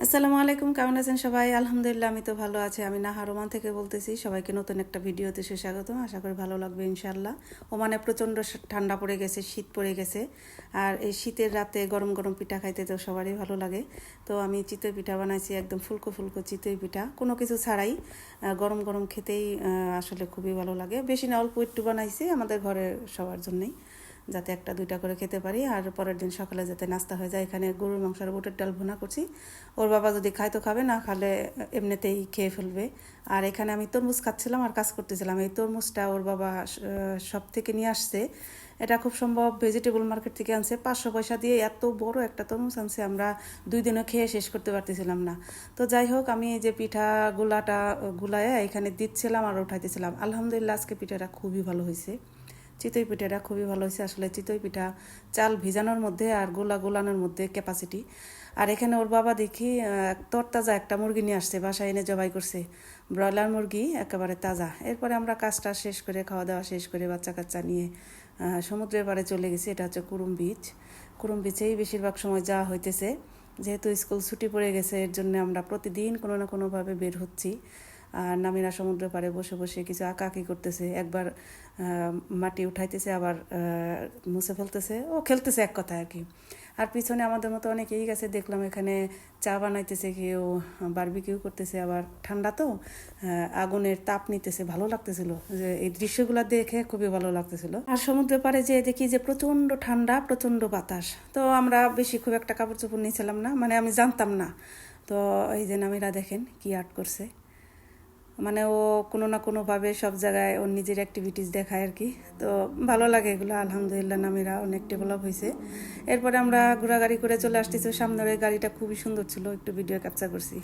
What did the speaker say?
আসসালামু আলাইকুম, কেমন আছেন সবাই? আলহামদুলিল্লাহ, আমি তো ভালো আছি। আমি নাহার ওমান থেকে বলতেছি। সবাইকে নতুন একটা ভিডিওতে সুস্বাগতম। আশা করি ভালো লাগবে ইনশাআল্লাহ। ওমানে প্রচণ্ড ঠান্ডা পড়ে গেছে, শীত পড়ে গেছে। আর এই শীতের রাতে গরম গরম পিঠা খাইতে তো সবারই ভালো লাগে। তো আমি চিতই পিঠা বানাইছি, একদম ফুলকো ফুলকো চিতই পিঠা, কোনো কিছু ছাড়াই। গরম গরম খেতেই আসলে খুবই ভালো লাগে। বেশি না, অল্প একটু বানাইছি আমাদের ঘরের সবার জন্যই, যাতে একটা দুইটা করে খেতে পারি। আর পরের দিন সকালে যাতে নাস্তা হয়ে যায়। এখানে গরুর মাংস আর বুটের ডাল ভুনা করছি। ওর বাবা যদি খায় তো খাবে, না খালে এমনিতেই খেয়ে ফেলবে। আর এখানে আমি তরমুজ খাচ্ছিলাম আর কাজ করতেছিলাম। এই তরমুজটা ওর বাবা সব থেকে নিয়ে আসছে। এটা খুব সম্ভব ভেজিটেবল মার্কেট থেকে আনছে। 500 পয়সা দিয়ে এত বড় একটা তরমুজ আনছে, আমরা 2 দিনও খেয়ে শেষ করতে পারতেছিলাম না। তো যাই হোক, আমি এই যে পিঠা গুলায় এখানে দিচ্ছিলাম আর উঠাইতেছিলাম। আলহামদুলিল্লাহ, আজকে পিঠাটা খুবই ভালো হয়েছে। চিতই পিঠাটা খুবই ভালো হয়েছে। আসলে চিতই পিঠা চাল ভিজানোর মধ্যে আর গোলানোর মধ্যে ক্যাপাসিটি। আর এখানে ওর বাবা দেখি তরতাজা একটা মুরগি নিয়ে আসছে, বাসায় এনে জবাই করছে। ব্রয়লার মুরগি, একেবারে তাজা। এরপরে আমরা কাজটা শেষ করে, খাওয়া দাওয়া শেষ করে বাচ্চা কাচ্চা নিয়ে সমুদ্রের পাড়ে চলে গেছি। এটা হচ্ছে কুরুম বিচ। কুরুম বিচেই বেশিরভাগ সময় যাওয়া হইতেছে। যেহেতু স্কুল ছুটি পড়ে গেছে, এর জন্য আমরা প্রতিদিন কোনো না কোনোভাবে বের হচ্ছি। আর নামিরা সমুদ্র পাড়ে বসে বসে কিছু আঁকাআঁকি করতেছে। একবার মাটি উঠাইতেছে, আবার মুছে ফেলতেছে, ও খেলতেছে এক কথা আর কি। আর পিছনে আমাদের মতো অনেকেই গেছে, দেখলাম এখানে চা বানাইতেছে, কেউ বারবিকিউ করতেছে। আবার ঠান্ডা তো, আগুনের তাপ নিতেছে, ভালো লাগতেছিল। যে এই দৃশ্যগুলো দেখে খুবই ভালো লাগতেছিল। আর সমুদ্রের পাড়ে যেয়ে দেখি যে প্রচণ্ড ঠান্ডা, প্রচণ্ড বাতাস। তো আমরা বেশি খুব একটা কাপড় চোপড় নিয়েছিলাম না, মানে আমি জানতাম না। তো এই যে নামিরা দেখেন কি আর্ট করছে। মানে ও কোনো না কোনোভাবে সব জায়গায় ওর নিজের অ্যাক্টিভিটিস দেখায় আর কি। তো ভালো লাগে এগুলো। আলহামদুলিল্লাহ, নামেরা অনেক ডেভেলপ হয়েছে। এরপরে আমরা ঘোরাগাড়ি করে চলে আসতেছি। সামনের ওই গাড়িটা খুবই সুন্দর ছিল, একটু ভিডিও ক্যাপচার করছি।